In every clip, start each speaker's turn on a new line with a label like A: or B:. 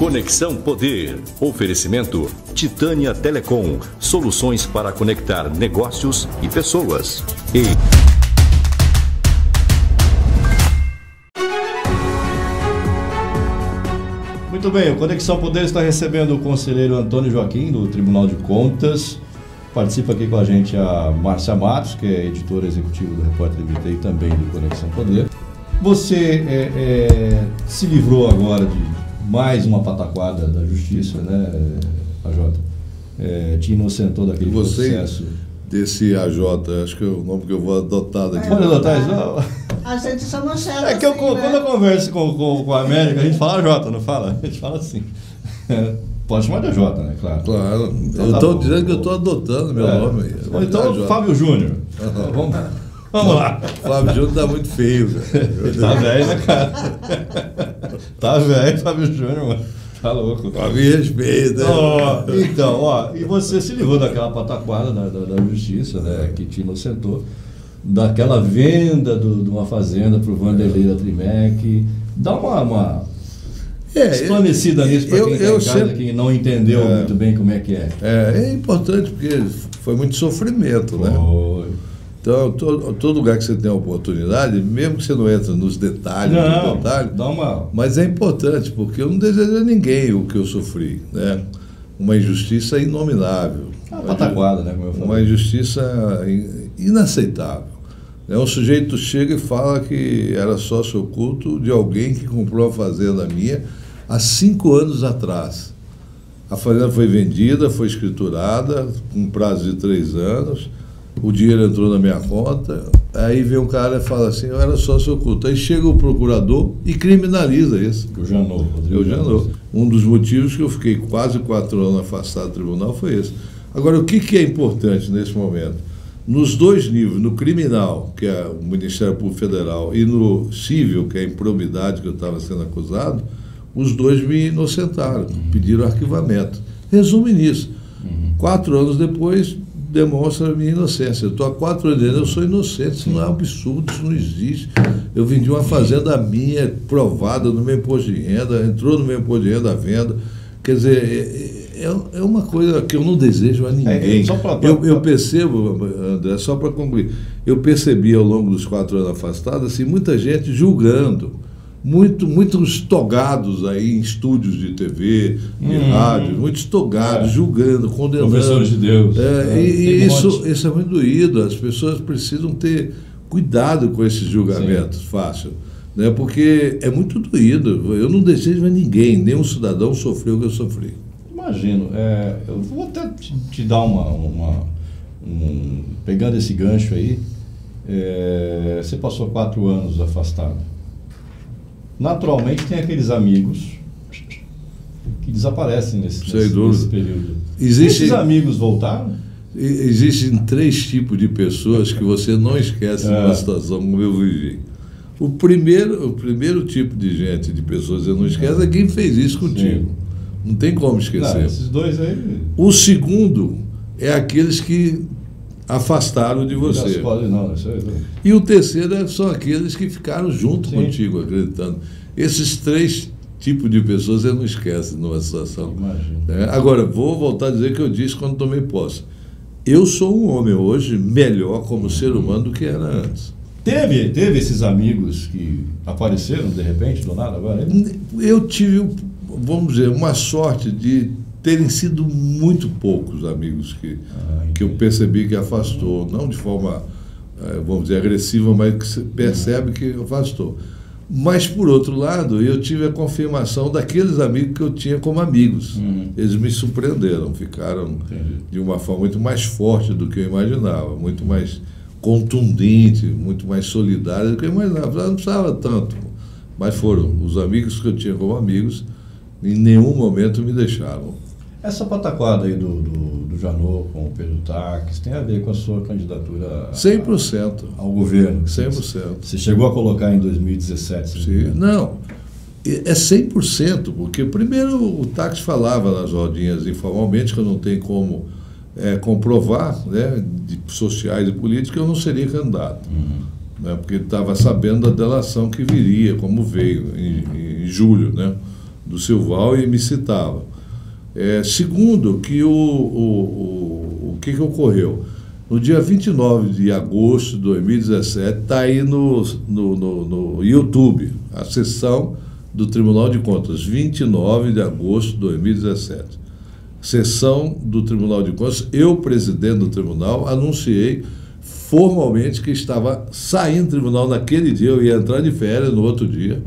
A: Conexão Poder. Oferecimento Titânia Telecom. Soluções para conectar negócios e pessoas.
B: Muito bem, o Conexão Poder está recebendo o conselheiro Antônio Joaquim, do Tribunal de Contas. Participa aqui com a gente a Márcia Matos, que é editora executiva do Repórter MT e também do Conexão Poder. Você se livrou agora de mais uma pataquada da Justiça, né, AJ? Te inocentou daquele processo.
C: Desse AJ, acho que é o nome que eu vou adotar daqui.
B: Pode adotar isso?
D: A gente só não chama
B: É que
D: assim,
B: quando eu converso com a América, a gente fala AJ, não fala? A gente fala assim. Pode chamar de AJ, né? Claro.
C: Claro.
B: Então,
C: eu
B: tá
C: estou
B: bom.
C: dizendo que eu estou adotando meu nome.
B: Ou então
C: AJ.
B: Fábio Júnior. Vamos lá.
C: Fábio Júnior está muito feio, cara.
B: Tá velho, né, cara? Tá velho, Fábio Júnior, mano. Tá louco.
C: Me respeita.
B: Então, e você se livrou daquela pataquada da Justiça, né, que te inocentou, daquela venda de uma fazenda para o Vanderlei da Trimec. Dá uma esclarecida nisso para quem está em casa, quem não entendeu muito bem como é que é.
C: É importante porque foi muito sofrimento, né? Então, todo lugar que você tem a oportunidade, mesmo que você não entre nos detalhes, mas é importante, porque eu não desejo a ninguém o que eu sofri, né? Uma injustiça inominável.
B: Uma pataquada, né? Como eu falei.
C: Uma injustiça inaceitável. Um sujeito chega e fala que era sócio oculto de alguém que comprou uma fazenda minha há 5 anos atrás. A fazenda foi vendida, foi escriturada, com prazo de 3 anos. O dinheiro entrou na minha conta, aí vem um cara e fala assim, eu era sócio oculto. Aí chega o procurador e criminaliza isso.
B: O Janot.
C: O Janot. Um dos motivos que eu fiquei quase 4 anos afastado do tribunal foi esse. Agora, o que é importante nesse momento? Nos dois níveis, no criminal, que é o Ministério Público Federal, e no civil, que é a improbidade que eu estava sendo acusado, os dois me inocentaram, pediram arquivamento. Resume nisso. 4 anos depois, demonstra a minha inocência. Eu estou há 4 anos dizendo, eu sou inocente, isso não é um absurdo, isso não existe. Eu vendi uma fazenda minha, provada no meu imposto de renda, entrou no meu imposto de renda à venda. Quer dizer, é uma coisa que eu não desejo a ninguém. Eu percebo, André, só para concluir, eu percebi ao longo dos 4 anos afastados, assim, muita gente julgando, muitos togados aí em estúdios de TV, de rádio, muitos togados, julgando, condenando.
B: Professores de Deus.
C: E isso é muito doído. As pessoas precisam ter cuidado com esses julgamentos fácil, né? Porque é muito doído. Eu não desejo a ninguém, nenhum cidadão sofreu o que eu sofri.
B: Imagino. Eu vou até te dar pegando esse gancho aí, você passou 4 anos afastado. Naturalmente tem aqueles amigos que desaparecem nesse período. Esses amigos voltaram?
C: Existem 3 tipos de pessoas que você não esquece numa situação como eu vivi. O primeiro tipo de gente, de pessoas que você não esquece, é quem fez isso contigo. Sim. Não tem como esquecer.
B: Não, esses dois aí...
C: O segundo é aqueles que afastaram de você. E o terceiro são aqueles que ficaram junto contigo, acreditando. Esses 3 tipos de pessoas você não esquece numa situação. Agora, vou voltar a dizer que eu disse quando tomei posse. Eu sou um homem hoje melhor como ser humano do que era antes.
B: Teve esses amigos que apareceram de repente, do nada agora?
C: Eu tive, vamos dizer, uma sorte de terem sido muito poucos amigos que eu percebi que afastou, não de forma, vamos dizer, agressiva, mas que você percebe que afastou. Mas, por outro lado, eu tive a confirmação daqueles amigos que eu tinha como amigos. Eles me surpreenderam, ficaram de uma forma muito mais forte do que eu imaginava, muito mais contundente, muito mais solidária do que eu imaginava. Eu não precisava tanto, mas foram os amigos que eu tinha como amigos, em nenhum momento me deixaram.
B: Essa pataquada aí do Janot com o Pedro Taques tem a ver com a sua candidatura
C: 100%.
B: Ao governo?
C: 100%.
B: Você chegou a colocar em 2017?
C: Sim. Não, é 100%, porque primeiro o Taques falava nas rodinhas informalmente, que eu não tenho como comprovar, né, de sociais e políticos, que eu não seria candidato. Né, porque ele estava sabendo da delação que viria, como veio em julho, né, do Silval e me citava. Segundo, que o que ocorreu? No dia 29 de agosto de 2017, está aí no YouTube, a sessão do Tribunal de Contas, 29 de agosto de 2017. Sessão do Tribunal de Contas, eu, presidente do tribunal, anunciei formalmente que estava saindo do tribunal naquele dia, eu ia entrar de férias no outro dia,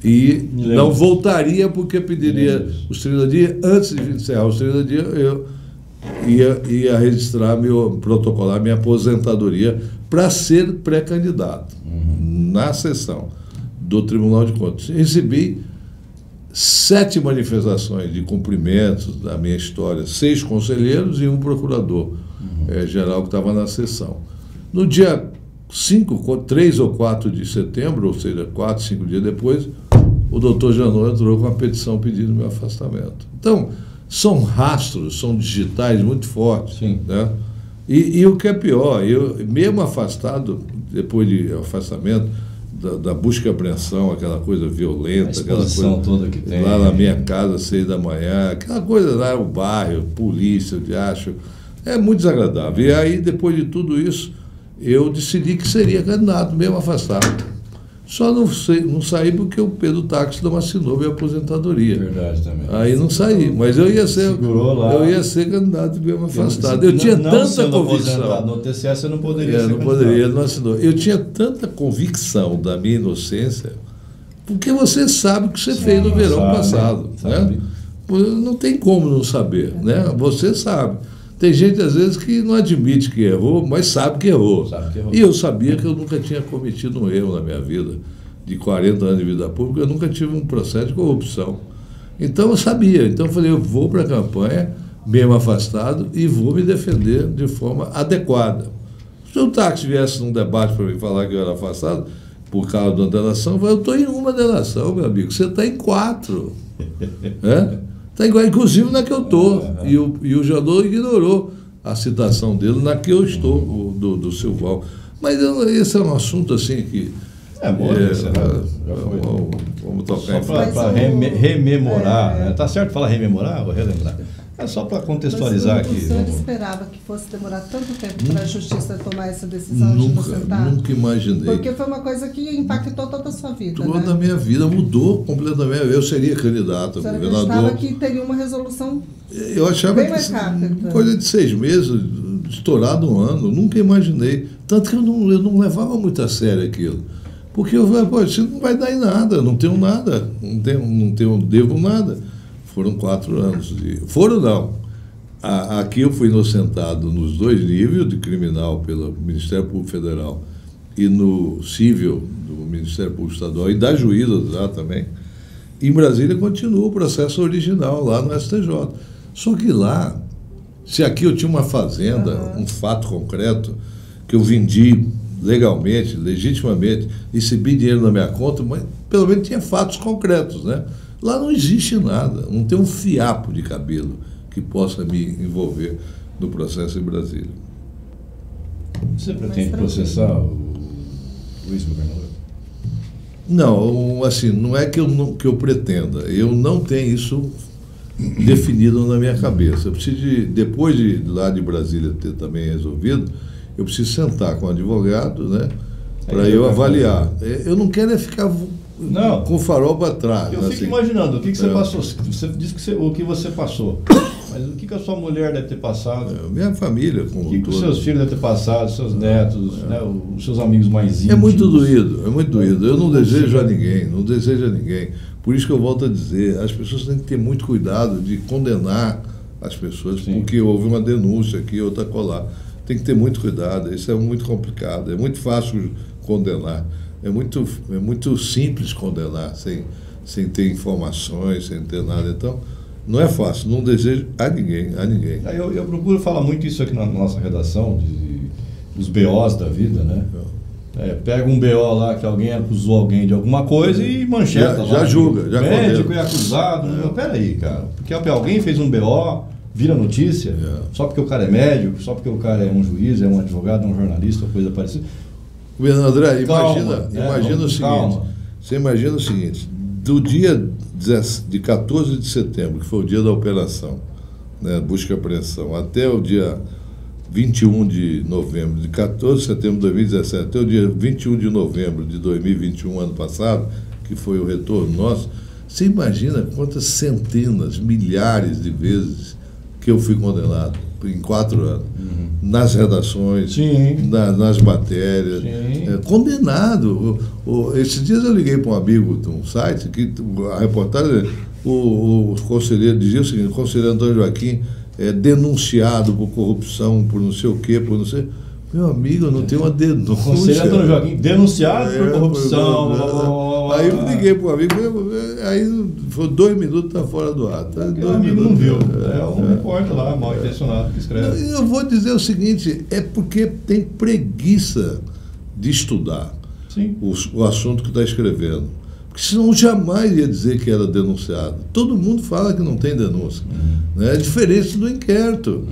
C: e não voltaria porque pediria os 30 dias, antes de encerrar os 30 dias, eu ia registrar, protocolar minha aposentadoria para ser pré-candidato na sessão do Tribunal de Contas. Recebi 7 manifestações de cumprimentos da minha história, 6 conselheiros e um procurador geral que estava na sessão. No dia 3 ou 4 de setembro, ou seja, 4, 5 dias depois, o doutor Janot entrou com uma petição pedindo meu afastamento. Então, são rastros, são digitais muito fortes.
B: Sim.
C: Né? E o que é pior, eu, mesmo afastado, depois de afastamento, da busca e apreensão, aquela coisa violenta, aquela coisa
B: toda que tem,
C: lá na minha casa, 6 da manhã, aquela coisa lá, o bairro, polícia, eu acho, é muito desagradável. E aí, depois de tudo isso, eu decidi que seria candidato, mesmo afastado. Só não saí porque o Pedro Táxi não assinou minha aposentadoria.
B: Verdade também.
C: Aí não saí, mas eu ia ser candidato mesmo afastado. Eu tinha tanta convicção.
B: No TCE você não poderia ser
C: não poderia, ele não assinou. Eu tinha tanta convicção da minha inocência, porque você sabe o que você fez no verão passado. Né? Não tem como não saber, né? Você sabe. Tem gente, às vezes, que não admite que errou, mas sabe que errou. E eu sabia que eu nunca tinha cometido um erro na minha vida. De 40 anos de vida pública, eu nunca tive um processo de corrupção. Então, eu sabia. Então, eu falei, eu vou para a campanha, mesmo afastado, e vou me defender de forma adequada. Se o Táxi viesse num debate para me falar que eu era afastado, por causa de uma delação, eu estou em uma delação, meu amigo. Você está em 4. Está igual, inclusive na que eu estou. E o Janot ignorou a citação dele na que eu estou, do Silval. Mas esse é um assunto assim que... vamos tocar
B: só para rememorar. Né? Tá certo falar rememorar ou relembrar? É só para contextualizar aqui.
D: O senhor esperava que fosse demorar tanto tempo para a Justiça tomar essa decisão de inocentar?
C: Nunca imaginei.
D: Porque foi uma coisa que impactou toda a sua vida.
C: Toda a minha vida mudou completamente. Eu seria candidato a governador.
D: Você acreditava que teria uma resolução
C: eu achava
D: bem mais rápida.
C: Coisa de 6 meses, estourado um ano. Nunca imaginei. Tanto que eu não levava muito a sério aquilo. Porque eu falei, pô, isso não vai dar em nada, não tenho nada, não devo nada. Foram 4 anos. Foram não. Aqui eu fui inocentado nos 2 níveis, de criminal pelo Ministério Público Federal e no civil do Ministério Público Estadual e da juíza lá também. Em Brasília continua o processo original lá no STJ. Só que lá, se aqui eu tinha uma fazenda, um fato concreto, que eu vendi legalmente, legitimamente, recebi dinheiro na minha conta, mas pelo menos tinha fatos concretos, né? Lá não existe nada, não tem um fiapo de cabelo que possa me envolver no processo em Brasília.
B: Você pretende processar o ex-governador?
C: Não, assim, não é que eu pretenda, eu não tenho isso definido na minha cabeça. Eu preciso depois de lá de Brasília ter também resolvido, eu preciso sentar com o advogado, né, para eu avaliar. Eu não quero ficar com o farol para trás.
B: Eu fico imaginando o que você passou. Você disse que o que você passou. Mas o que a sua mulher deve ter passado?
C: Minha família,
B: o que os seus filhos devem ter passado, seus netos, né, os seus amigos mais íntimos.
C: É muito doído, é muito doído. Eu não desejo a ninguém, não desejo a ninguém. Por isso que eu volto a dizer, as pessoas têm que ter muito cuidado de condenar as pessoas, porque houve uma denúncia aqui, outra colar. Tem que ter muito cuidado, isso é muito complicado, é muito fácil condenar, é muito simples condenar, sem ter informações, sem ter nada. Então, não é fácil, não desejo a ninguém.
B: Eu procuro falar muito isso aqui na nossa redação, dos BOs da vida, né? Pega um BO lá que alguém acusou alguém de alguma coisa e mancheta lá.
C: Já julga, já condena.
B: Médico e acusado. Peraí, cara, porque alguém fez um BO, vira notícia, só porque o cara é médico, só porque o cara é um juiz, é um advogado, é um jornalista, coisa parecida.
C: André, imagina o seguinte. Você imagina o seguinte, do dia de 14 de setembro, que foi o dia da operação, né, busca e apreensão, até o dia 21 de novembro, de 14 de setembro de 2017 até o dia 21 de novembro de 2021, ano passado, que foi o retorno nosso, você imagina quantas centenas, milhares de vezes que eu fui condenado em 4 anos, nas redações, nas matérias, condenado. Esses dias eu liguei para um amigo de um site, que a reportagem, o conselheiro dizia o seguinte: o conselheiro Antônio Joaquim é denunciado por corrupção, por não sei o quê, por não sei... Meu amigo, eu não tenho uma denúncia.
B: O conselheiro Antônio Joaquim denunciado por corrupção.
C: Aí eu liguei para o amigo, aí foi 2 minutos, está fora do ar. Tá,
B: o amigo não viu. É um repórter lá, mal intencionado, que escreve.
C: Eu vou dizer o seguinte, é porque tem preguiça de estudar o assunto que está escrevendo. Porque senão jamais ia dizer que era denunciado. Todo mundo fala que não tem denúncia. Né? É diferente do inquérito.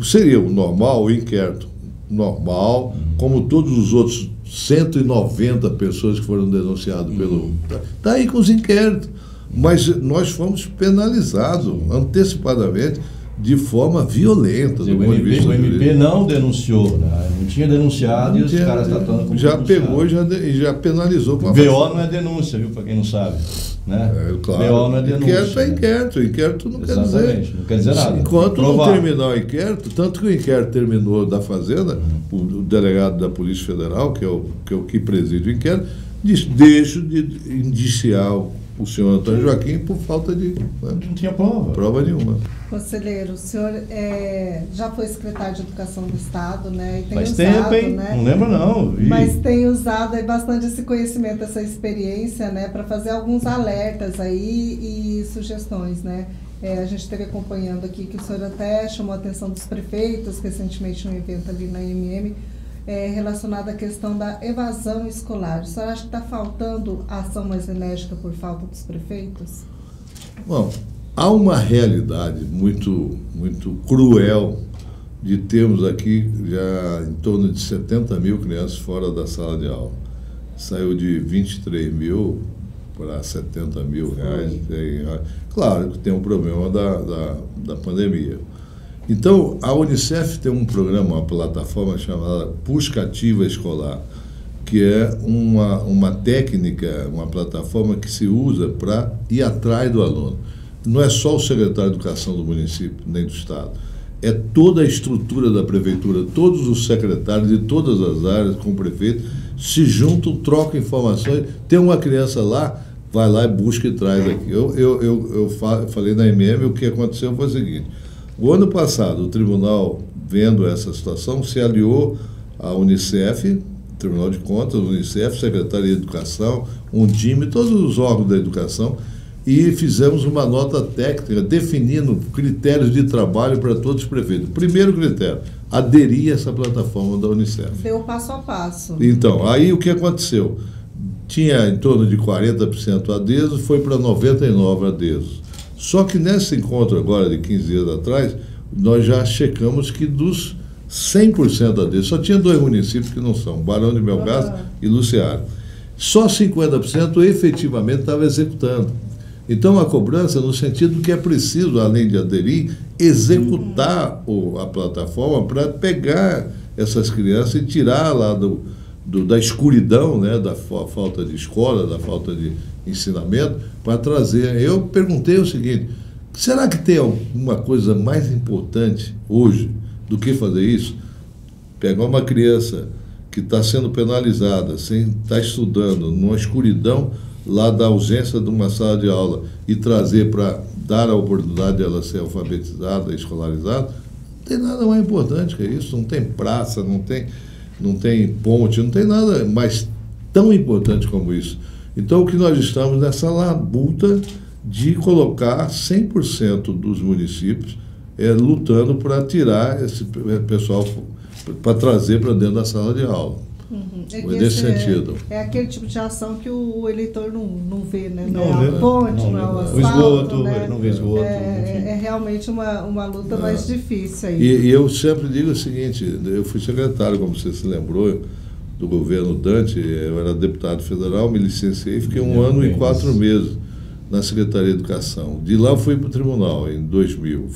C: Seria o normal, o inquérito normal, como todos os outros 190 pessoas que foram denunciadas pelo... Está aí com os inquéritos. Mas nós fomos penalizados antecipadamente de forma violenta.
B: Dizer, o MP não denunciou, né? Não tinha denunciado e os caras tratando como
C: já pegou e já penalizou. Com a
B: VO não é denúncia, viu, para quem não sabe. Né?
C: Claro.
B: VO não é denúncia.
C: Inquérito é inquérito. Inquérito não quer dizer.
B: Não quer dizer nada.
C: Enquanto não terminar o inquérito, tanto que o inquérito terminou da Fazenda, o delegado da Polícia Federal, que é o que preside o inquérito, diz: deixo de indiciar o senhor Antônio Joaquim por falta de...
B: Não tinha prova.
C: Prova nenhuma.
D: Conselheiro, o senhor já foi secretário de Educação do Estado, né? E tem
B: faz
D: usado,
B: tempo, hein?
D: Né?
B: Não lembro, não.
D: Mas tem usado aí bastante esse conhecimento, essa experiência, né? Para fazer alguns alertas aí e sugestões, né? A gente esteve acompanhando aqui que o senhor até chamou a atenção dos prefeitos recentemente num evento ali na IMM, relacionado à questão da evasão escolar. O senhor acha que está faltando ação mais enérgica por falta dos prefeitos?
C: Bom, há uma realidade muito, muito cruel de termos aqui já em torno de 70 mil crianças fora da sala de aula. Saiu de 23 mil para 70 mil reais. Claro que tem um problema da pandemia. Então, a Unicef tem um programa, uma plataforma chamada Busca Ativa Escolar, que é uma técnica, uma plataforma que se usa para ir atrás do aluno. Não é só o secretário de Educação do município, nem do Estado. É toda a estrutura da prefeitura, todos os secretários de todas as áreas com o prefeito se juntam, trocam informações. Tem uma criança lá, vai lá e busca e traz aqui. Eu falei na MM, o que aconteceu foi o seguinte: o ano passado, o tribunal, vendo essa situação, se aliou à Unicef, Tribunal de Contas, Unicef, Secretaria de Educação, Undime, todos os órgãos da educação, e fizemos uma nota técnica definindo critérios de trabalho para todos os prefeitos. Primeiro critério, aderir a essa plataforma da Unicef.
D: Deu passo a passo.
C: Então, aí o que aconteceu? Tinha em torno de 40% adesos, foi para 99% adesos. Só que nesse encontro agora, de 15 dias atrás, nós já checamos que dos 100% adessos, só tinha 2 municípios que não são, Barão de Melgaço e Luciário. Só 50% efetivamente estava executando. Então, a cobrança no sentido que é preciso, além de aderir, executar a plataforma para pegar essas crianças e tirar lá da escuridão, né, da falta de escola, da falta de ensinamento, para trazer. Eu perguntei o seguinte: será que tem alguma coisa mais importante hoje do que fazer isso? Pegar uma criança que está sendo penalizada, sem estar estudando, numa escuridão lá da ausência de uma sala de aula, e trazer para dar a oportunidade dela ser alfabetizada, escolarizada, não tem nada mais importante que isso. Não tem praça, não tem ponte, não tem nada mais tão importante como isso. Então, o que nós estamos nessa labuta de colocar 100% dos municípios lutando para tirar esse pessoal, para trazer para dentro da sala de aula. Nesse sentido.
D: É aquele tipo de ação que o eleitor não vê, né?
B: Não
D: é
B: vê,
D: a ponte, não é o asfalto,
B: o esgoto,
D: né?
B: ele não vê esgoto.
D: É realmente uma luta mais difícil aí.
C: E eu sempre digo o seguinte: eu fui secretário, como você se lembrou, do governo Dante, eu era deputado federal, me licenciei e fiquei 1 ano e 4 meses na Secretaria de Educação. De lá eu fui para o tribunal em 2000,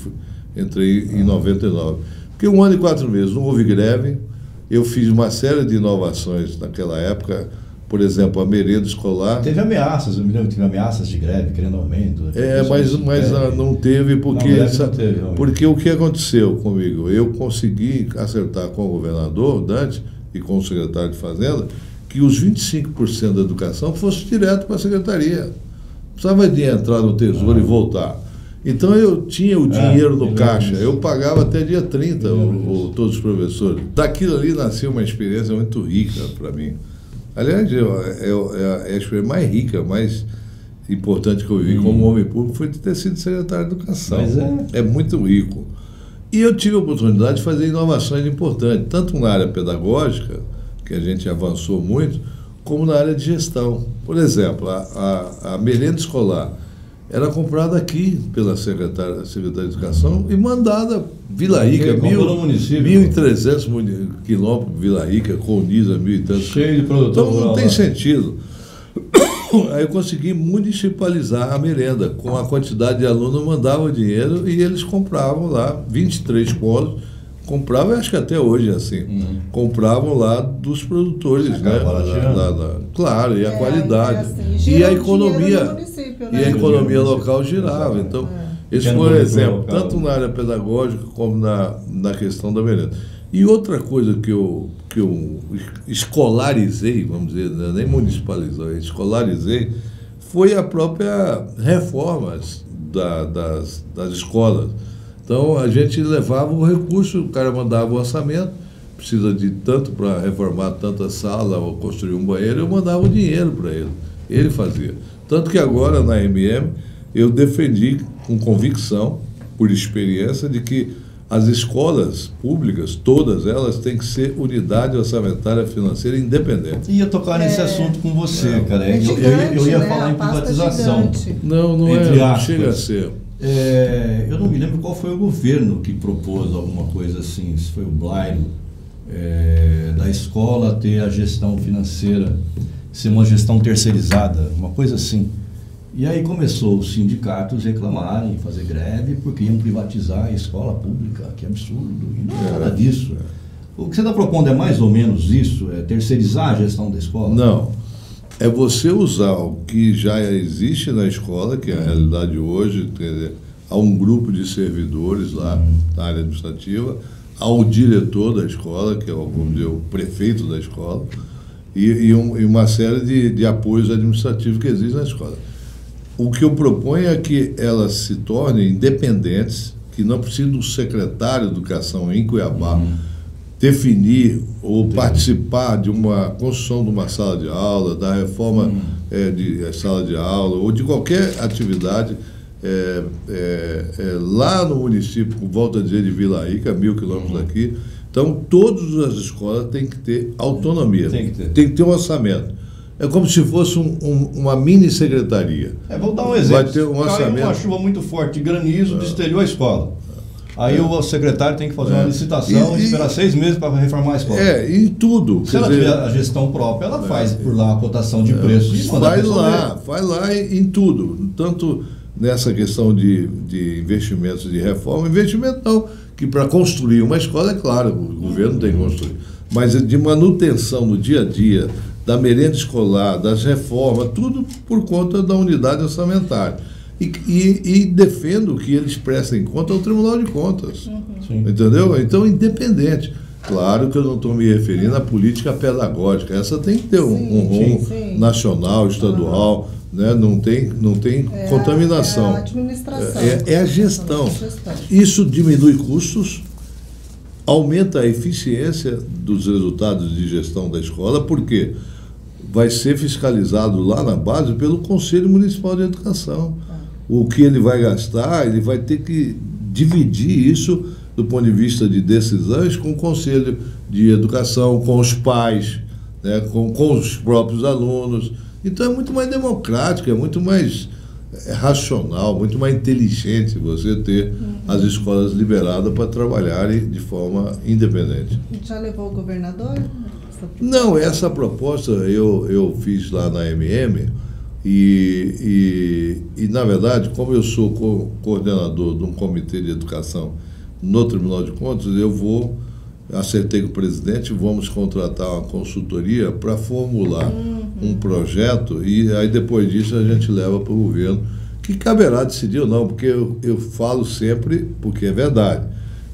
C: entrei em 99. Fiquei 1 ano e 4 meses, não houve greve, eu fiz uma série de inovações naquela época, por exemplo, a merenda escolar.
B: Teve ameaças, eu me lembro que teve ameaças de greve, querendo aumento.
C: Mas não teve, porque o que aconteceu comigo? Eu consegui acertar com o governador Dante e com o secretário de Fazenda que os 25% da educação fosse direto para a secretaria. Precisava de entrar no Tesouro e voltar. Então eu tinha o dinheiro no caixa, eu pagava até dia 30 todos os professores. Daquilo ali nasceu uma experiência muito rica para mim. Aliás, é a experiência mais rica, mais importante que eu vivi como homem público foi de ter sido secretário de Educação. É muito rico. E eu tive a oportunidade de fazer inovações importantes, tanto na área pedagógica, que a gente avançou muito, como na área de gestão. Por exemplo, a merenda escolar era comprada aqui pela secretária de Educação e mandada Vila Rica, 1.300 quilômetros, Vila Rica, Colniza, 1.000 e tantos.
B: Cheio de produtor.
C: Então não tem sentido. Aí eu consegui municipalizar a merenda. Com a quantidade de alunos, eu mandava o dinheiro e eles compravam lá, 23 polos, compravam, acho que até hoje é assim, compravam lá dos produtores, né? Claro, e a qualidade.
D: Assim,
C: e a economia, e a economia local girava. Então, esse foi um exemplo, tanto na área pedagógica como na questão da merenda. E outra coisa que eu escolarizei, vamos dizer, né? Nem municipalizei, escolarizei, foi a própria reforma das escolas. Então, a gente levava o recurso, o cara mandava o orçamento, precisa de tanto para reformar tanta sala ou construir um banheiro, eu mandava o dinheiro para ele fazia. Tanto que agora, na MM, eu defendi com convicção, por experiência, de que as escolas públicas, todas elas, têm que ser unidade orçamentária financeira independente.
B: Ia tocar nesse assunto com você, cara. Eu ia falar em privatização.
C: Não chega a ser.
B: Eu não me lembro qual foi o governo que propôs alguma coisa assim, se foi o Blairo, da escola ter a gestão financeira, ser uma gestão terceirizada, uma coisa assim. E aí começou os sindicatos reclamarem, fazer greve, porque iam privatizar a escola pública, que absurdo, e não é nada disso. O que você está propondo é mais ou menos isso? É terceirizar a gestão da escola?
C: Não. É você usar o que já existe na escola, que é a realidade hoje, quer dizer, há um grupo de servidores lá na área administrativa, há o diretor da escola, que é vamos dizer, o prefeito da escola, e uma série de apoios administrativos que existem na escola. O que eu proponho é que elas se tornem independentes, que não precisa do secretário de Educação em Cuiabá definir ou participar de uma construção de uma sala de aula, da reforma de sala de aula, ou de qualquer atividade lá no município, por volta de Vila Rica, 1.000 quilômetros daqui. Então, todas as escolas têm que ter autonomia, tem que ter um orçamento. É como se fosse uma mini secretaria.
B: Vou dar um exemplo.
C: Vai ter um orçamento.
B: Caiu uma chuva muito forte de granizo, destelhou a escola. Aí o secretário tem que fazer uma licitação e esperar 6 meses para reformar a escola.
C: Em tudo.
B: Se ela tiver a gestão própria, ela faz por lá a cotação de preço. E
C: vai lá em tudo. Tanto nessa questão de investimentos de reforma, investimento não, que para construir uma escola, é claro, o governo tem que construir. Mas de manutenção no dia a dia, da merenda escolar, das reformas, tudo por conta da unidade orçamentária. E defendo que eles prestem conta ao Tribunal de Contas. Entendeu? Então, independente. Claro que eu não estou me referindo à política pedagógica. Essa tem que ter um rumo nacional, estadual, né? Não tem contaminação.
D: É a administração.
C: É a gestão. Isso diminui custos, aumenta a eficiência dos resultados de gestão da escola, porque vai ser fiscalizado lá na base pelo Conselho Municipal de Educação. O que ele vai gastar, ele vai ter que dividir isso do ponto de vista de decisões com o Conselho de Educação, com os pais, né, com os próprios alunos. Então é muito mais democrático, é muito mais racional, muito mais inteligente você ter as escolas liberadas para trabalharem de forma independente.
D: Já levou o governador? essa proposta?
C: Não, essa proposta eu fiz lá na MM e na verdade, como eu sou coordenador de um comitê de educação no Tribunal de Contas, acertei com o presidente, vamos contratar uma consultoria para formular um projeto e aí depois disso a gente leva para o governo, que caberá decidir ou não, porque eu falo sempre, porque é verdade,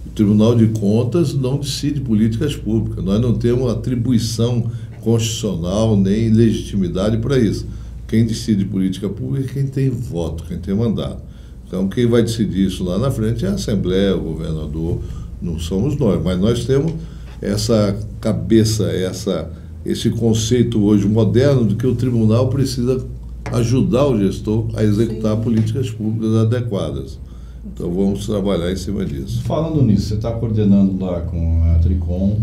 C: o Tribunal de Contas não decide políticas públicas, nós não temos atribuição constitucional nem legitimidade para isso. Quem decide política pública é quem tem voto, quem tem mandato. Então quem vai decidir isso lá na frente é a Assembleia, o governador, não somos nós, mas nós temos essa cabeça, esse conceito hoje moderno de que o tribunal precisa ajudar o gestor a executar políticas públicas adequadas. Então vamos trabalhar em cima disso.
B: Falando nisso, você está coordenando lá com a Tricom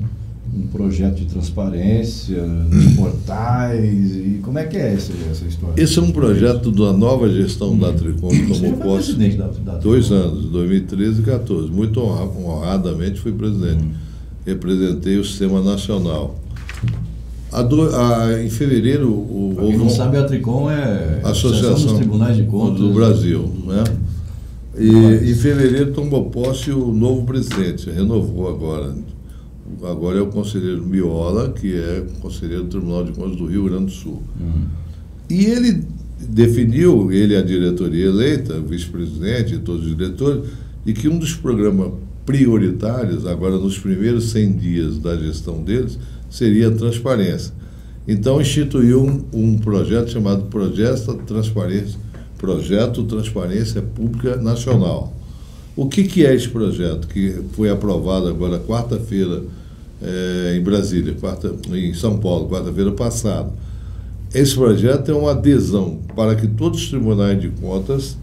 B: um projeto de transparência nos portais, e como é que é essa história?
C: Esse é um projeto da nova gestão da Tricom, que tomou posse há 2 anos, 2013 e 2014. Muito honradamente fui presidente. Representei o Sistema Nacional. Em fevereiro...
B: Para quem não sabe, a Tricom é a Associação dos Tribunais de Contas
C: do Brasil. Né? E em fevereiro tomou posse o novo presidente, renovou agora. Agora é o conselheiro Miola, que é conselheiro do Tribunal de Contas do Rio Grande do Sul. E ele definiu, ele e a diretoria eleita, o vice-presidente e todos os diretores, de que um dos programas prioritários, agora nos primeiros 100 dias da gestão deles, seria a transparência. Então instituiu um projeto chamado Projeto Transparência Pública Nacional. O que é esse projeto? Que foi aprovado agora quarta-feira em Brasília, em São Paulo, quarta-feira passada. Esse projeto é uma adesão para que todos os tribunais de contas,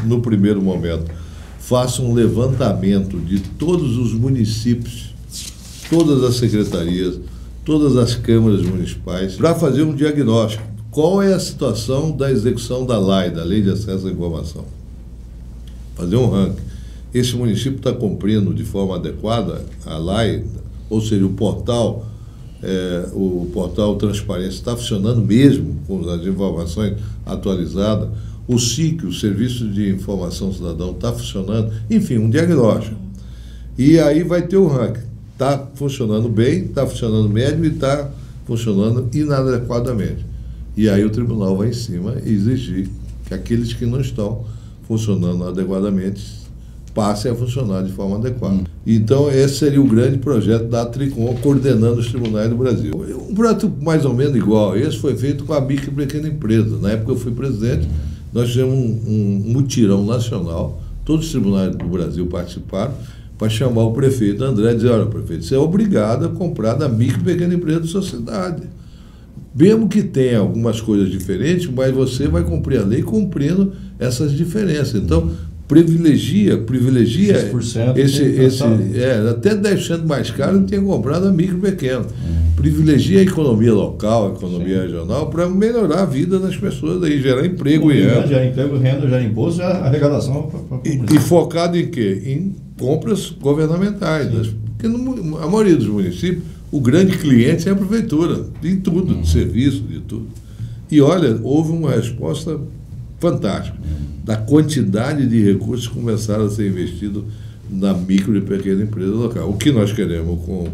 C: no primeiro momento, façam um levantamento de todos os municípios, todas as secretarias, todas as câmaras municipais, para fazer um diagnóstico. Qual é a situação da execução da LAI, da Lei de Acesso à Informação? Fazer um ranking. Esse município está cumprindo de forma adequada a LAI, ou seja, o portal Transparência está funcionando mesmo com as informações atualizadas, o SIC, o Serviço de Informação Cidadão, está funcionando, enfim, um diagnóstico. E aí vai ter o ranking. Está funcionando bem, está funcionando médio e está funcionando inadequadamente. E aí o tribunal vai em cima e exigir que aqueles que não estão funcionando adequadamente passe a funcionar de forma adequada. Então, esse seria o grande projeto da Tricom, coordenando os tribunais do Brasil. Um projeto mais ou menos igual a esse foi feito com a micro e pequena empresa. Na época eu fui presidente, nós fizemos um mutirão nacional, todos os tribunais do Brasil participaram, para chamar o prefeito André e dizer: olha, prefeito, você é obrigado a comprar da micro e pequena empresa da sua cidade. Mesmo que tenha algumas coisas diferentes, mas você vai cumprir a lei cumprindo essas diferenças. Então, privilegia até 10% mais caro do que comprado a micro e pequeno. Privilegia a economia local, a economia regional, para melhorar a vida das pessoas aí, gerar emprego e renda.
B: Gerar emprego, renda, gerar imposto, gerar arrecadação.
C: E focado em quê? Em compras governamentais. Porque a maioria dos municípios, o grande cliente é a prefeitura, de tudo, de serviço, de tudo. E olha, houve uma resposta fantástica da quantidade de recursos que começaram a ser investidos na micro e pequena empresa local. O que nós queremos com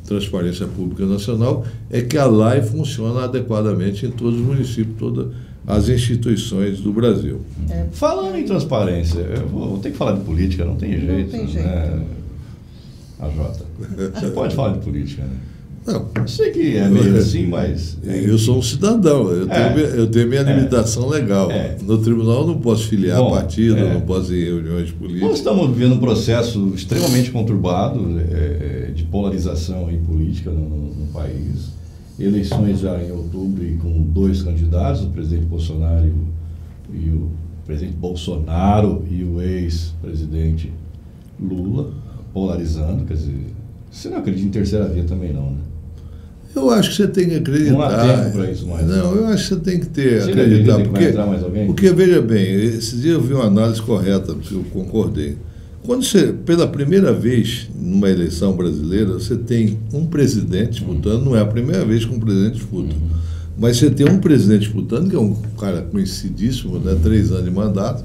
C: Transparência Pública Nacional é que a LAI funcione adequadamente em todos os municípios, todas as instituições do Brasil.
B: Falando em transparência, eu vou ter que falar de política, não tem jeito. Não tem jeito. Né? A Jota, você pode falar de política, né?
C: Não.
B: Eu sei que é meio assim, mas...
C: Eu sou um cidadão, eu tenho minha limitação legal. No tribunal eu não posso filiar partido, não posso ir em reuniões políticas.
B: Nós estamos vivendo um processo extremamente conturbado de polarização aí política no país. Eleições já em outubro e com 2 candidatos, o presidente Bolsonaro e o presidente Bolsonaro e o ex-presidente Lula, polarizando, quer dizer... Você não acredita em terceira via também não, né?
C: Eu acho que você tem que acreditar.
B: Não há tempo para isso mais.
C: Não, eu acho que você tem que
B: você
C: acreditar.
B: Que vai entrar mais alguém?
C: Porque, veja bem, esses dias eu vi uma análise correta, eu concordei. Quando você, pela primeira vez numa eleição brasileira, você tem um presidente disputando, não é a primeira vez que um presidente disputa, mas você tem um presidente disputando, que é um cara conhecidíssimo, né, 3 anos de mandato,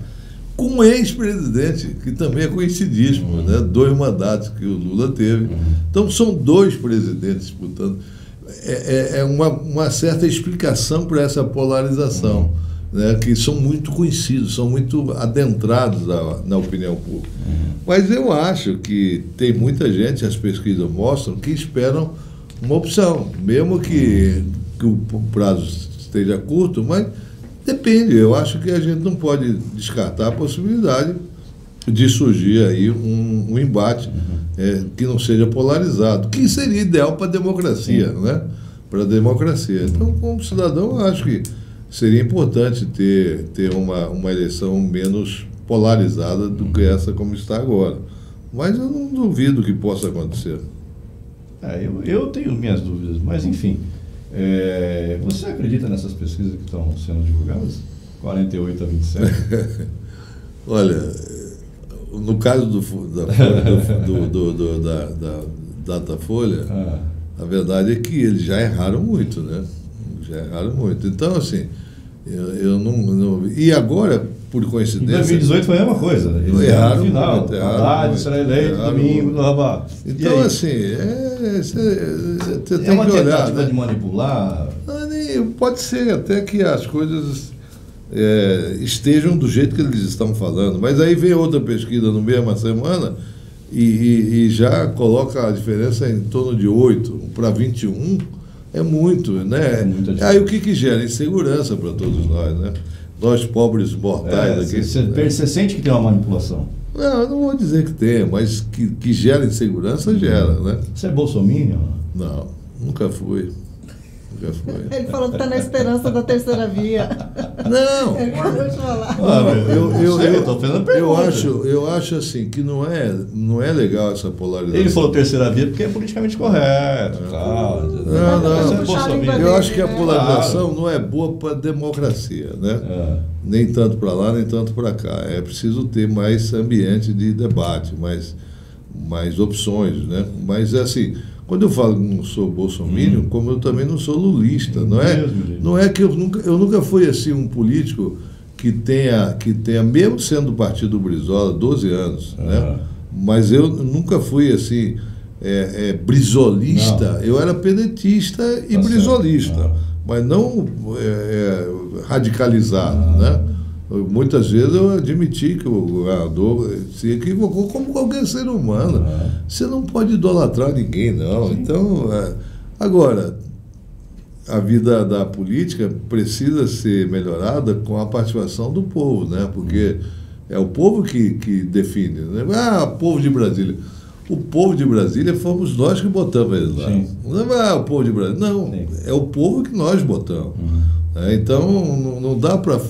C: com um ex-presidente, que também é conhecidíssimo, né, 2 mandatos que o Lula teve. Então, são 2 presidentes disputando. É uma certa explicação para essa polarização, né, que são muito conhecidos, são muito adentrados na opinião pública. Mas eu acho que tem muita gente, as pesquisas mostram, que esperam uma opção, mesmo que o prazo esteja curto, mas depende. Eu acho que a gente não pode descartar a possibilidade de surgir aí um embate que não seja polarizado, que seria ideal para a democracia, né? Para a democracia. Então, como cidadão, eu acho que seria importante ter uma eleição menos polarizada do que essa como está agora. Mas eu não duvido que possa acontecer.
B: Eu tenho minhas dúvidas, mas enfim. Você acredita nessas pesquisas que estão sendo divulgadas? 48 a 27?
C: Olha, no caso da Datafolha, a verdade é que eles já erraram muito, né? Já erraram muito. Então, assim, eu não... E agora, por coincidência...
B: Em 2018 foi a mesma coisa. Eles
C: erraram
B: no final.
C: muito.
B: Haddad será eleito domingo, blá.
C: Então, assim, você tem que olhar...
B: É uma tentativa de manipular?
C: Pode ser até que as coisas estejam do jeito que eles estão falando. Mas aí vem outra pesquisa no mesma semana e já coloca a diferença em torno de 8 para 21. É muito, né? Aí o que gera? Insegurança para todos nós, né? Nós, pobres mortais aqui.
B: Você sente que tem uma manipulação?
C: Não, eu não vou dizer que tem, mas que gera insegurança, gera, né?
B: Você é bolsominion?
C: Não, nunca fui.
D: Ele falou que está na esperança da terceira via.
C: Não.
D: Ele acabou de falar.
C: Eu acho assim que não é legal essa polarização.
B: Ele falou terceira via porque é politicamente correto.
C: Não. Eu acho que a polarização não é boa para a democracia, né? Nem tanto para lá, nem tanto para cá. É preciso ter mais ambiente de debate, mais opções, né? Mas assim, quando eu falo que não sou bolsominion, como eu também não sou lulista, não é que eu nunca fui assim um político que tenha mesmo sendo do partido Brizola 12 anos, né? Mas eu nunca fui assim brizolista. Eu era pedetista e brizolista, mas não radicalizado, né? Muitas vezes eu admiti que o governador se equivocou como qualquer ser humano. Você não pode idolatrar ninguém, não. Então, agora, a vida da política precisa ser melhorada com a participação do povo, né? Porque é o povo que define, né? Povo de Brasília. O povo de Brasília fomos nós que botamos eles lá. Não é o povo de Brasília. Não, é o povo que nós botamos. Então, não dá para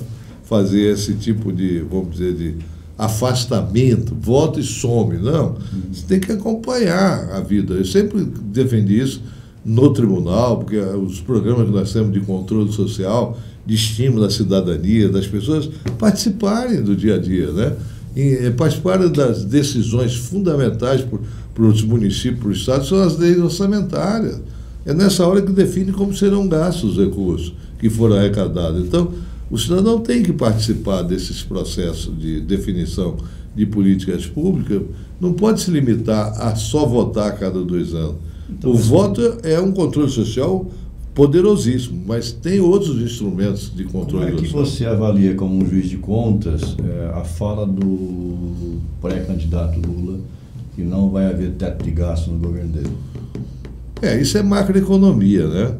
C: fazer esse tipo de, vamos dizer, de afastamento, volta e some. Não, você tem que acompanhar a vida. Eu sempre defendi isso no tribunal, porque os programas que nós temos de controle social, de estímulo à cidadania, das pessoas participarem do dia a dia, né? E participarem das decisões fundamentais para os municípios, para o Estado, são as leis orçamentárias. É nessa hora que define como serão gastos os recursos que foram arrecadados. Então, o cidadão tem que participar desses processos de definição de políticas públicas, não pode se limitar a só votar a cada 2 anos. Então, o voto é um controle social poderosíssimo, mas tem outros instrumentos de controle social.
B: Como é que você avalia, como um juiz de contas, a fala do pré-candidato Lula, que não vai haver teto de gasto no governo dele?
C: Isso é macroeconomia, né?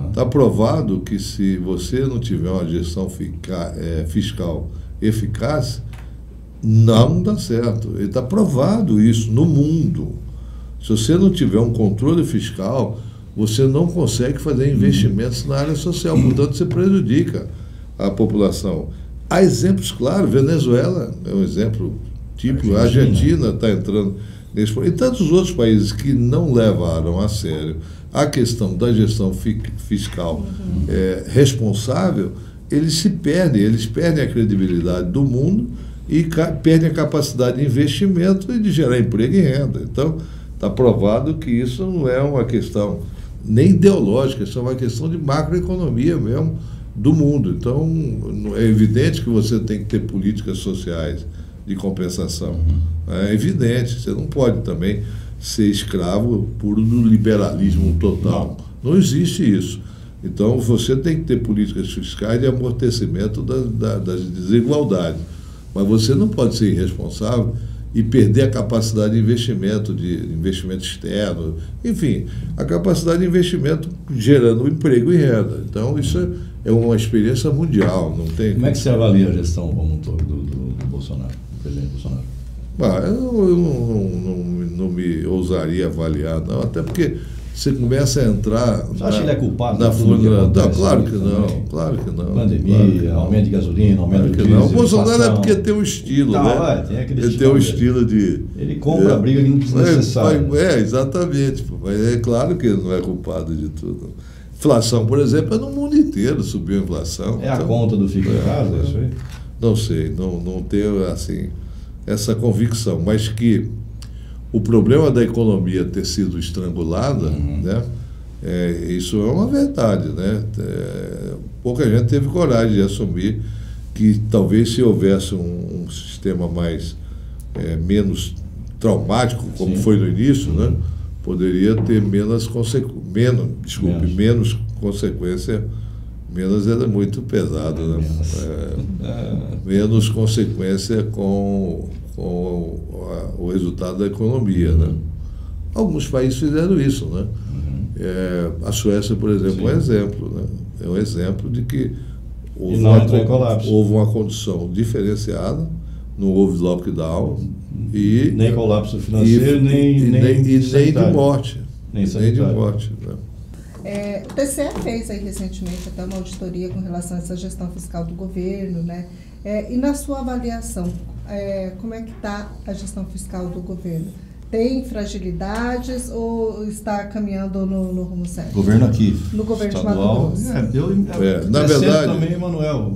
C: Está provado que se você não tiver uma gestão fiscal eficaz, não dá certo. Está provado isso no mundo. Se você não tiver um controle fiscal, você não consegue fazer investimentos na área social, portanto você prejudica a população. Há exemplos claros, Venezuela é um exemplo típico, a Argentina está entrando nesse... E tantos outros países que não levaram a sério a questão da gestão fiscal responsável, eles perdem a credibilidade do mundo e perdem a capacidade de investimento e de gerar emprego e renda. Então, está provado que isso não é uma questão nem ideológica, isso é uma questão de macroeconomia mesmo do mundo. Então, é evidente que você tem que ter políticas sociais de compensação. É evidente, você não pode também ser escravo puro do liberalismo total. Não existe isso. Então, você tem que ter políticas fiscais de amortecimento das desigualdades. Mas você não pode ser irresponsável e perder a capacidade de investimento externo, enfim, a capacidade de investimento gerando emprego e renda. Então, isso é uma experiência mundial. Não tem...
B: Como é que você avalia a gestão como um todo do Bolsonaro, do presidente Bolsonaro?
C: Eu não me ousaria avaliar, não, até porque você começa a entrar...
B: Você acha que ele é culpado
C: na fundo? Claro que
B: também?
C: não, claro que não.
B: Pandemia, aumento de gasolina, aumento de diesel,
C: o Bolsonaro
B: inflação.
C: É porque tem um estilo, né?
B: Tem aquele
C: ele tem um estilo de...
B: Ele compra a briga desnecessária.
C: Exatamente. Mas é claro que ele não é culpado de tudo. Inflação, por exemplo, é no mundo inteiro subiu a inflação.
B: É a conta do fica em casa, é isso aí?
C: Não sei, não tenho assim, essa convicção, mas que o problema da economia ter sido estrangulada, né, isso é uma verdade, né? Pouca gente teve coragem de assumir que talvez se houvesse um sistema mais menos traumático, como foi no início, né, poderia ter menos consequência. Menos era muito pesado, né? Menos consequência com o resultado da economia, né? Alguns países fizeram isso, né? A Suécia, por exemplo, é um exemplo, né? É um exemplo de que houve uma condição diferenciada, não houve lockdown e
B: nem colapso financeiro, nem
C: de morte,
B: nem de
C: morte, né?
D: O TCE fez aí recentemente até uma auditoria com relação a essa gestão fiscal do governo, né? E na sua avaliação, como é que está a gestão fiscal do governo? Tem fragilidades ou está caminhando no rumo certo?
B: Governo aqui.
D: No governo
B: estadual,
D: de Mato Grosso.
C: Na verdade,
B: também, Emanuel,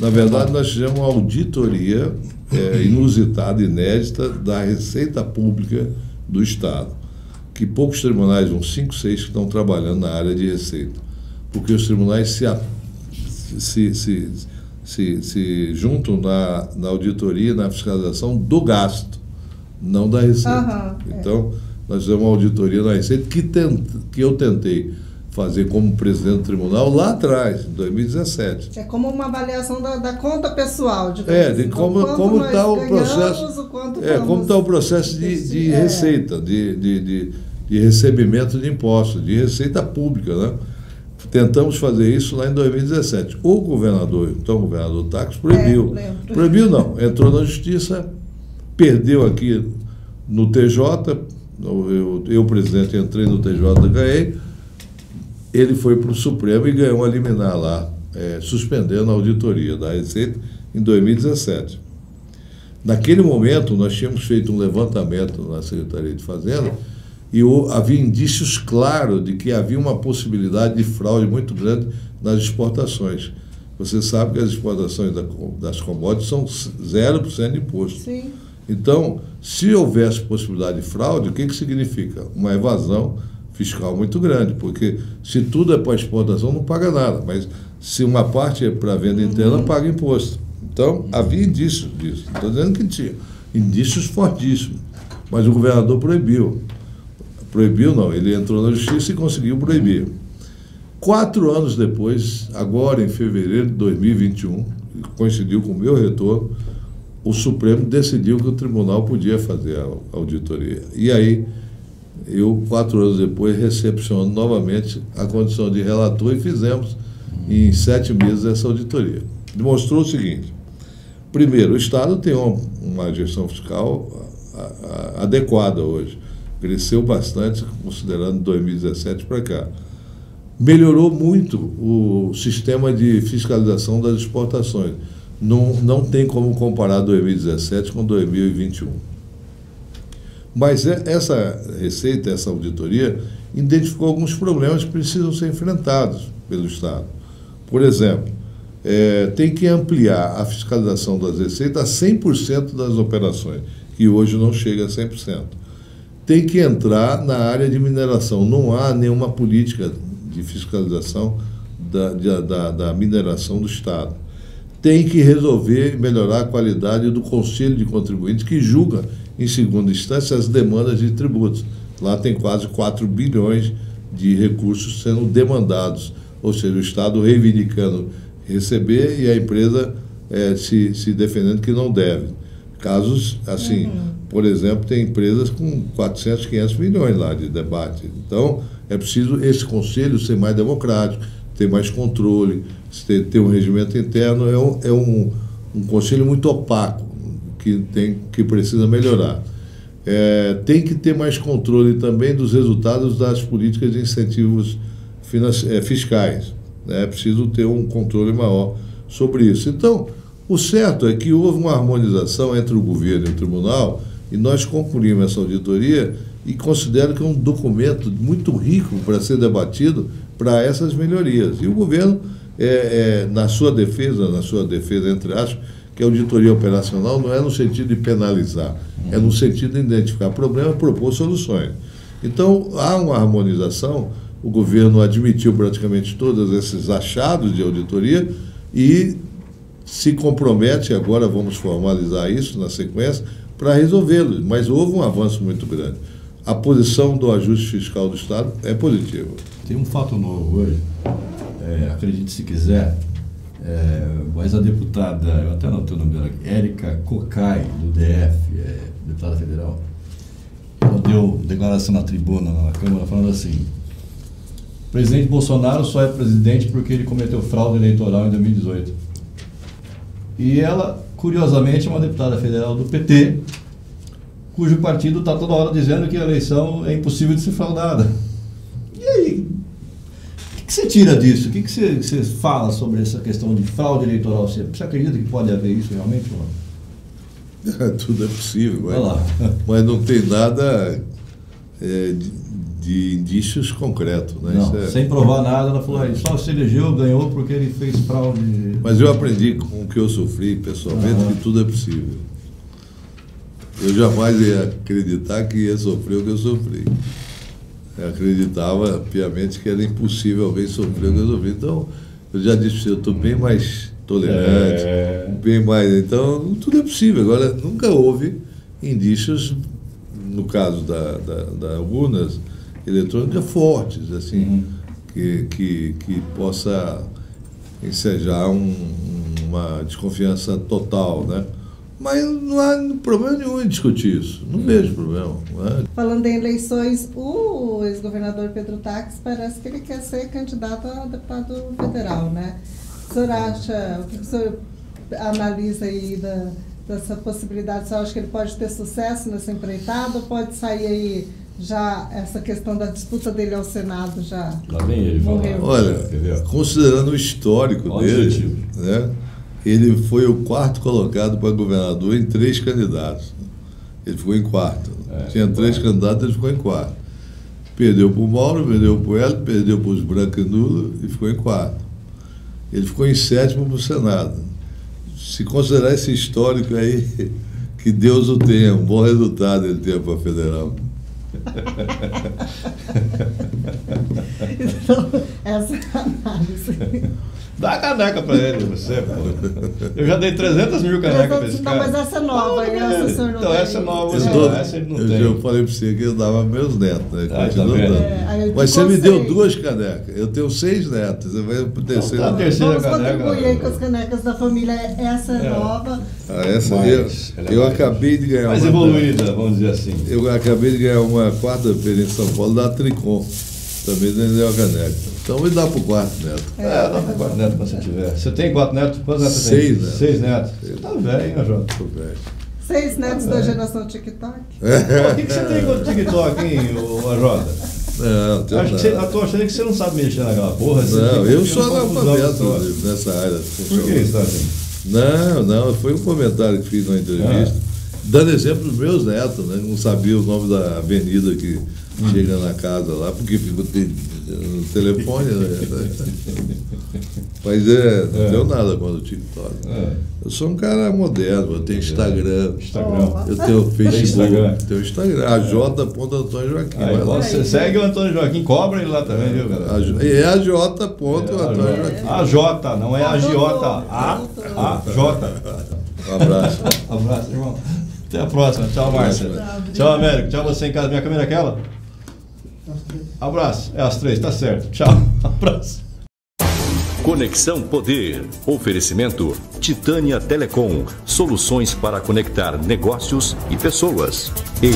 C: na verdade, nós fizemos uma auditoria inusitada, inédita, da Receita Pública do Estado, que poucos tribunais, uns 5, 6, que estão trabalhando na área de receita, porque os tribunais se juntam na auditoria, na fiscalização do gasto, não da receita. Então, nós fizemos uma auditoria na receita que eu tentei fazer como presidente do tribunal lá atrás, em 2017.
D: É como uma avaliação da conta pessoal.
C: De como está o processo. Como está o processo de receita, de recebimento de impostos, de receita pública, né? Tentamos fazer isso lá em 2017. O governador Tax proibiu. Proibiu não, entrou na justiça, perdeu aqui no TJ, eu presidente, entrei no TJ, ganhei. Ele foi para o Supremo e ganhou uma liminar lá, suspendendo a auditoria da Receita em 2017. Naquele momento, nós tínhamos feito um levantamento na Secretaria de Fazenda e havia indícios claros de que havia uma possibilidade de fraude muito grande nas exportações. Você sabe que as exportações das commodities são 0% de imposto.
D: Sim.
C: Então, se houvesse possibilidade de fraude, o que significa? Uma evasão fiscal muito grande, porque se tudo é para exportação, não paga nada, mas se uma parte é para venda interna, paga imposto. Então, havia indícios disso. Estou dizendo que tinha indícios fortíssimos, mas o governador proibiu. Proibiu não, ele entrou na justiça e conseguiu proibir. 4 anos depois, agora em fevereiro de 2021, coincidiu com o meu retorno, o Supremo decidiu que o tribunal podia fazer a auditoria. E aí, eu, 4 anos depois, recepciono novamente a condição de relator e fizemos em 7 meses essa auditoria. Demonstrou o seguinte: primeiro, o Estado tem uma gestão fiscal adequada hoje, cresceu bastante, considerando 2017 para cá. Melhorou muito o sistema de fiscalização das exportações. Não tem como comparar 2017 com 2021. Mas essa receita, essa auditoria, identificou alguns problemas que precisam ser enfrentados pelo Estado. Por exemplo, tem que ampliar a fiscalização das receitas a 100% das operações, que hoje não chega a 100%. Tem que entrar na área de mineração. Não há nenhuma política de fiscalização da mineração do Estado. Tem que resolver e melhorar a qualidade do Conselho de Contribuintes, que julga, em segunda instância, as demandas de tributos. Lá tem quase 4 bilhões de recursos sendo demandados, ou seja, o Estado reivindicando receber e a empresa se defendendo que não deve. Casos assim, por exemplo, tem empresas com 400, 500 milhões lá de debate. Então, é preciso esse conselho ser mais democrático, ter mais controle, ter um regimento interno. É um conselho muito opaco, que precisa melhorar. Tem que ter mais controle também dos resultados das políticas de incentivos fiscais. É preciso ter um controle maior sobre isso. Então, o certo é que houve uma harmonização entre o governo e o tribunal, e nós concluímos essa auditoria e considero que é um documento muito rico para ser debatido para essas melhorias. E o governo, na sua defesa, entre aspas, que a auditoria operacional não é no sentido de penalizar, é no sentido de identificar problemas e propor soluções. Então, há uma harmonização, o governo admitiu praticamente todos esses achados de auditoria e se compromete, agora vamos formalizar isso na sequência, para resolvê-los, mas houve um avanço muito grande. A posição do ajuste fiscal do Estado é positiva.
B: Tem um fato novo hoje, acredite se quiser, mas a deputada, eu até anotei o nome dela aqui, Érica Cocai, do DF, deputada federal, ela deu declaração na tribuna, na Câmara, falando assim: o presidente Bolsonaro só é presidente porque ele cometeu fraude eleitoral em 2018. E ela, curiosamente, é uma deputada federal do PT, cujo partido está toda hora dizendo que a eleição é impossível de ser fraudada. E aí, o que você tira disso? O que você fala sobre essa questão de fraude eleitoral? Você acredita que pode haver isso realmente ou não?
C: Tudo é possível, mas não tem nada de indícios concretos. Né?
B: Não, sem provar nada, ela falou, só se elegeu, ganhou porque ele fez fraude.
C: Mas eu aprendi com o que eu sofri pessoalmente que tudo é possível. Eu jamais ia acreditar que ia sofrer o que eu sofri. Eu acreditava piamente que era impossível alguém sofrer o que eu sofri. Então, eu já disse, eu estou bem mais tolerante, bem mais... Então, tudo é possível. Agora, nunca houve indícios, no caso da urnas eletrônicas, fortes, assim, que possa ensejar uma desconfiança total, né? Mas não há problema nenhum em discutir isso. Não vejo problema.
D: Falando em eleições, o ex-governador Pedro Táxi parece que ele quer ser candidato a deputado federal, né? O senhor acha, o que o senhor analisa aí dessa possibilidade? O senhor acha que ele pode ter sucesso nessa empreitada ou pode sair aí já essa questão da disputa dele ao Senado já?
B: Lá vem ele,
D: morreu.
C: Olha, considerando o histórico dele, né? Ele foi o quarto colocado para governador em 3 candidatos. Ele ficou em quarto. Tinha 3 candidatos, ele ficou em quarto. Perdeu para o Mauro, perdeu para o Hélio, perdeu para os Branco e Nulo e ficou em quarto. Ele ficou em 7º para o Senado. Se considerar esse histórico aí, que Deus o tenha, um bom resultado ele tenha para federal.
D: Então, essa é a análise.
B: Dá a caneca pra ele, você, pô. Eu já dei 300 mil canecas pra esse cara.
D: Não, mas essa é nova,
B: então essa é nova, essa ele não tem.
C: Eu falei pra você que eu dava meus netos, né? Continua dando. Mas você
D: ficou
C: me deu
D: 6.
C: 2 canecas. Eu tenho 6 netos. Você vai pro terceiro.
B: Então, a terceira
D: Vamos
B: caneca.
D: contribuir com as canecas da família. Essa é nova.
C: Essa eu acabei de ganhar
B: mais evoluída, vamos dizer assim.
C: Eu acabei de ganhar uma quarta-feira em São Paulo da Tricom. Também deu a caneca. Então me dá pro 4 neto.
B: Dá pro 4 neto quando você tiver. Você tem 4 netos? Quantos netos você
C: 6
B: tem?
C: netos.
B: 6 netos. Você tá velho, hein, Jota?
C: Tô velho.
D: 6 netos da geração TikTok.
B: O que você tem com o TikTok, hein, Jota?
C: Não,
B: eu tô achando que você não sabe mexer naquela porra.
C: Não, eu sou analfabeto nessa área.
B: Por que isso, assim?
C: Não, foi um comentário que fiz na entrevista, dando exemplo dos meus netos, né? Não sabia o nome da avenida que chega na casa lá, porque ficou no telefone, né? Mas não deu nada contra o TikTok. Eu sou um cara moderno, eu tenho Instagram, eu tenho Facebook, tenho Instagram, AJ.Antônio Joaquim.
B: Você segue o Antônio Joaquim, cobra ele lá também, viu, galera?
C: É AJ.Antônio Joaquim.
B: AJ, não é AJ, AJ.
C: Um abraço.
B: Um abraço, irmão. Até a próxima. Tchau, Márcia. Tchau, Américo. Tchau, você em casa. Minha câmera é aquela? Abraço. É as 3, tá certo. Tchau. Abraço.
A: Conexão Poder. Oferecimento Titânia Telecom. Soluções para conectar negócios e pessoas. E